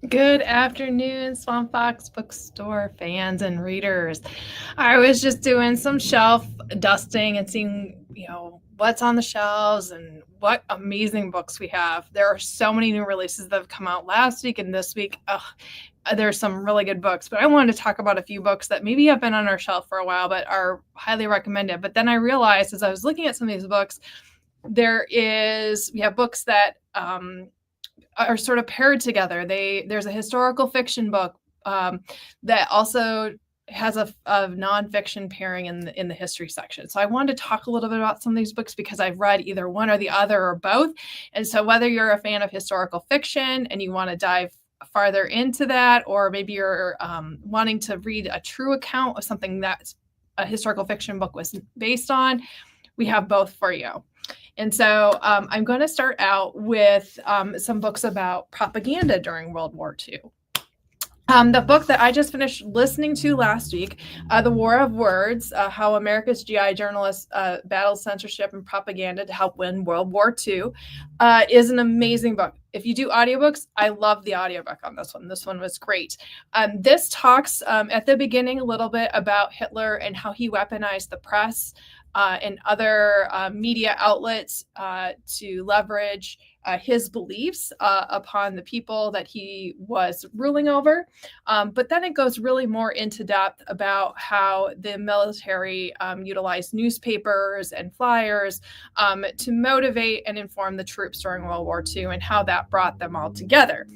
Good afternoon, Swamp Fox bookstore fans and readers. I was just doing some shelf dusting and seeing, what's on the shelves and what amazing books we have. There are so many new releases that have come out last week and this week. There's some really good books, but I wanted to talk about a few books that maybe have been on our shelf for a while but are highly recommended. But then I realized as I was looking at some of these books, we have books that are sort of paired together. There's a historical fiction book that also has a nonfiction pairing in the history section. So I wanted to talk a little bit about some of these books because I've read either one or the other or both. And so whether you're a fan of historical fiction and you want to dive farther into that, or maybe you're wanting to read a true account of something that a historical fiction book was based on, we have both for you. And so I'm going to start out with some books about propaganda during World War II. The book that I just finished listening to last week, The War of Words, How America's GI Journalists Battled Censorship and Propaganda to Help Win World War II, is an amazing book. If you do audiobooks, I love the audiobook on this one. This one was great. This talks at the beginning a little bit about Hitler and how he weaponized the press and other media outlets to leverage his beliefs upon the people that he was ruling over. But then it goes really more into depth about how the military utilized newspapers and flyers to motivate and inform the troops during World War II and how that brought them all together.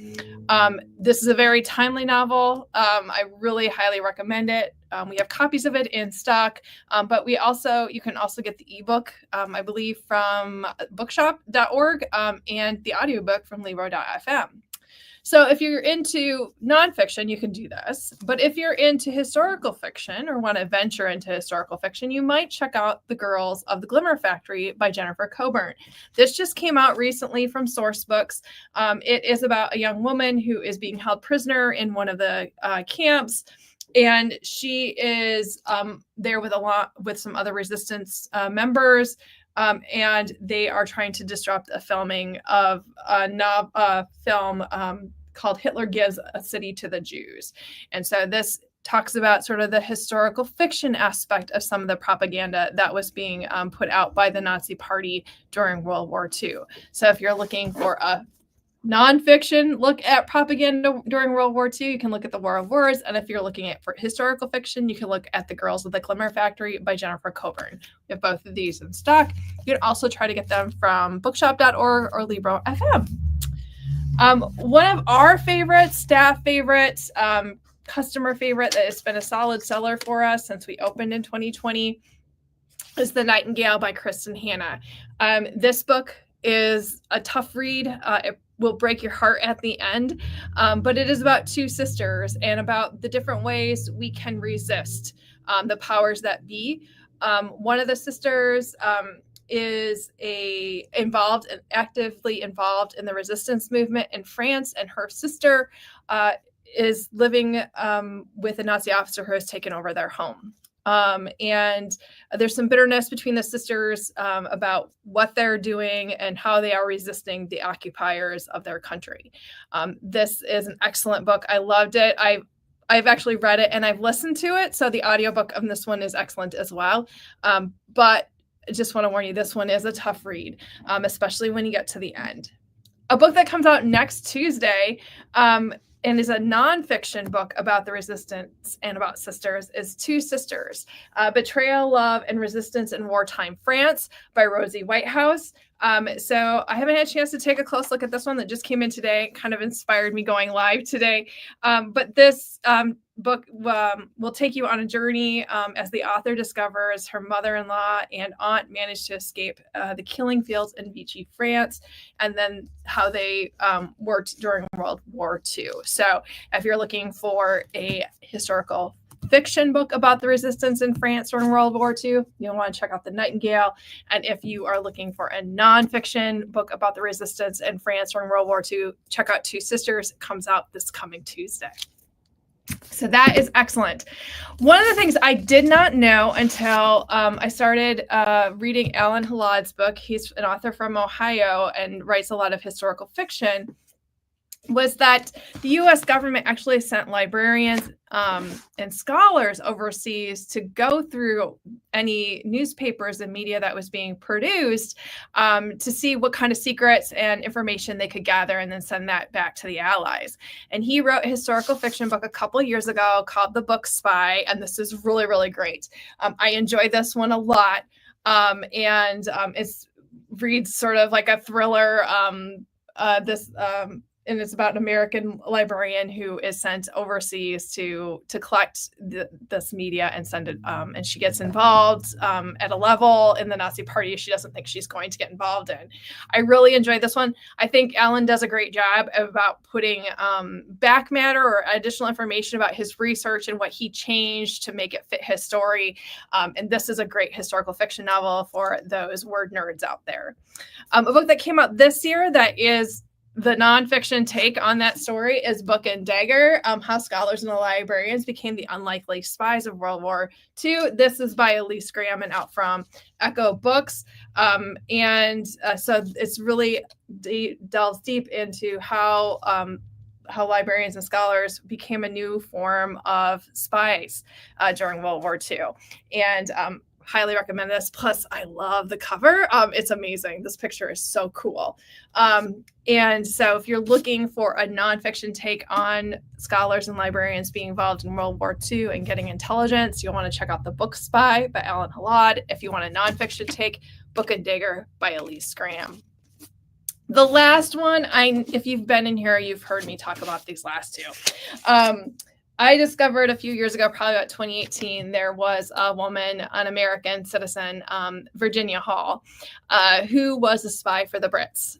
This is a very timely novel. I really highly recommend it. We have copies of it in stock, but you can also get the ebook, I believe, from bookshop.org and the audiobook from libro.fm. So if you're into nonfiction, you can do this. But if you're into historical fiction or want to venture into historical fiction, you might check out The Girls of the Glimmer Factory by Jennifer Coburn. This just came out recently from Sourcebooks. It is about a young woman who is being held prisoner in one of the camps. And she is there with some other resistance members, and they are trying to disrupt a filming of a film called Hitler Gives a City to the Jews. And so this talks about sort of the historical fiction aspect of some of the propaganda that was being put out by the Nazi Party during World War II. So if you're looking for a nonfiction look at propaganda during World War II, you can look at The War of Words. And if you're looking at for historical fiction, you can look at The Girls of the Glimmer Factory by Jennifer Coburn. We have both of these in stock. You can also try to get them from bookshop.org or Libro.fm. One of our favorites, staff favorites, customer favorite that has been a solid seller for us since we opened in 2020 is The Nightingale by Kristen Hanna. This book is a tough read. It will break your heart at the end, but it is about two sisters and about the different ways we can resist the powers that be. One of the sisters is actively involved in the resistance movement in France, and her sister is living with a Nazi officer who has taken over their home. And there's some bitterness between the sisters about what they're doing and how they are resisting the occupiers of their country. This is an excellent book. I loved it. I've actually read it and I've listened to it. So the audiobook of this one is excellent as well. But I just want to warn you, this one is a tough read, especially when you get to the end. A book that comes out next Tuesday and is a nonfiction book about the resistance and about sisters is Two Sisters, Betrayal, Love, and Resistance in Wartime France by Rosie Whitehouse. So I haven't had a chance to take a close look at this one that just came in today. Kind of inspired me going live today. But this book will take you on a journey as the author discovers her mother-in-law and aunt managed to escape the killing fields in Vichy, France, and then how they worked during World War II. So if you're looking for a historical fiction book about the resistance in France during World War II, you'll want to check out The Nightingale. And if you are looking for a nonfiction book about the resistance in France during World War II, check out Two Sisters. It comes out this coming Tuesday. So that is excellent. One of the things I did not know until I started reading Alan Halad's book, he's an author from Ohio and writes a lot of historical fiction, was that the U.S. government actually sent librarians and scholars overseas to go through any newspapers and media that was being produced to see what kind of secrets and information they could gather and then send that back to the Allies. And he wrote a historical fiction book a couple years ago called The Book Spy, and this is really, really great. I enjoyed this one a lot, and it's reads sort of like a thriller. And it's about an American librarian who is sent overseas to collect this media and send it. And she gets involved at a level in the Nazi Party she doesn't think she's going to get involved in. I really enjoyed this one. I think Alan does a great job about putting back matter or additional information about his research and what he changed to make it fit his story. And this is a great historical fiction novel for those word nerds out there. A book that came out this year that is the nonfiction take on that story is Book and Dagger, How Scholars and Librarians Became the Unlikely Spies of World War II. This is by Elise Graham and out from Echo Books. So it's really delves deep into how librarians and scholars became a new form of spies during World War II. And highly recommend this. Plus, I love the cover. It's amazing. This picture is so cool. And so if you're looking for a nonfiction take on scholars and librarians being involved in World War II and getting intelligence, you'll want to check out The Book Spy by Alan Halad. If you want a nonfiction take, Book and Dagger by Elise Graham. The last one, if you've been in here, you've heard me talk about these last two. I discovered a few years ago, probably about 2018, there was a woman, an American citizen, Virginia Hall, who was a spy for the Brits.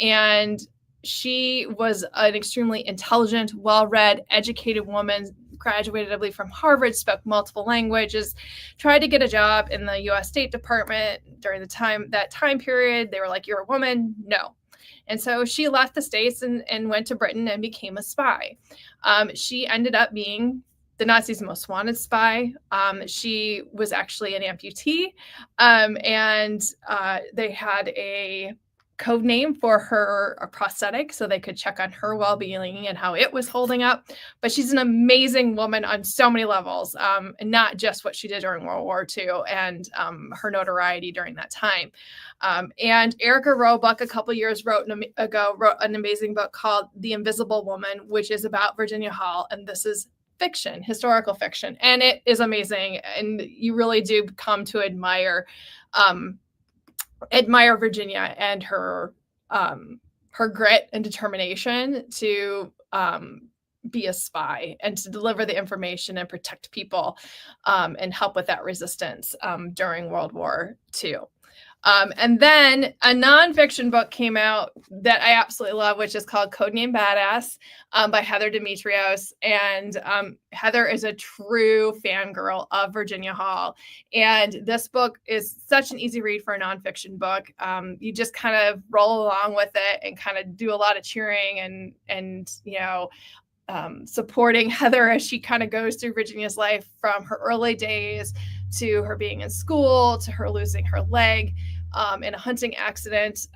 And she was an extremely intelligent, well-read, educated woman, graduated, I believe, from Harvard, spoke multiple languages, tried to get a job in the U.S. State Department during that time period. They were like, "You're a woman?" No. And so she left the States and went to Britain and became a spy. She ended up being the Nazis' most wanted spy. She was actually an amputee, and they had a code name for her prosthetic so they could check on her well-being and how it was holding up. But she's an amazing woman on so many levels, and not just what she did during World War II and her notoriety during that time. And Erica Roebuck a couple years ago wrote an amazing book called The Invisible Woman, which is about Virginia Hall. And this is fiction, historical fiction. And it is amazing. And you really do come to admire Virginia and her grit and determination to be a spy and to deliver the information and protect people and help with that resistance during World War II. And then a nonfiction book came out that I absolutely love, which is called Codename Badass by Heather Demetrios. And Heather is a true fangirl of Virginia Hall. And this book is such an easy read for a nonfiction book. You just kind of roll along with it and kind of do a lot of cheering and supporting Heather as she kind of goes through Virginia's life from her early days to her being in school, to her losing her leg in a hunting accident.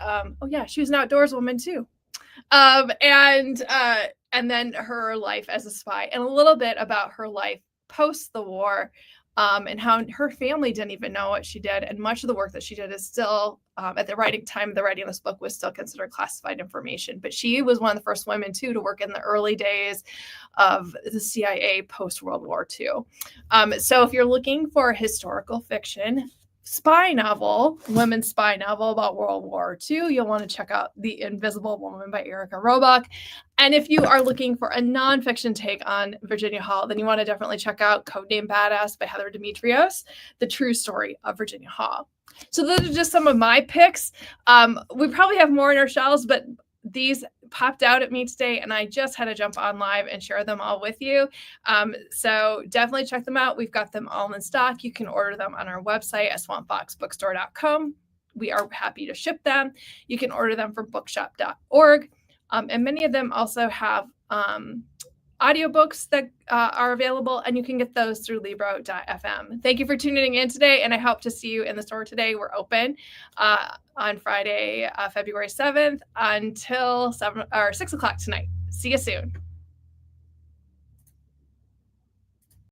She was an outdoors woman too. And then her life as a spy, and a little bit about her life post the war, and how her family didn't even know what she did. And much of the work that she did is still, at the writing of this book, was still considered classified information. But she was one of the first women, too, to work in the early days of the CIA post-World War II. So if you're looking for a historical fiction women's spy novel about World War II, you'll want to check out The Invisible Woman by Erica Roebuck. And if you are looking for a nonfiction take on Virginia Hall, then you want to definitely check out Codename Badass by Heather Demetrios, the true story of Virginia Hall. So those are just some of my picks. We probably have more in our shelves, but these popped out at me today, and I just had to jump on live and share them all with you. So definitely check them out. We've got them all in stock. You can order them on our website at swampfoxbookstore.com. We are happy to ship them. You can order them from bookshop.org. And many of them also have audiobooks that are available, and you can get those through Libro.fm. Thank you for tuning in today, and I hope to see you in the store today. We're open on Friday, February 7th until 6 o'clock tonight. See you soon.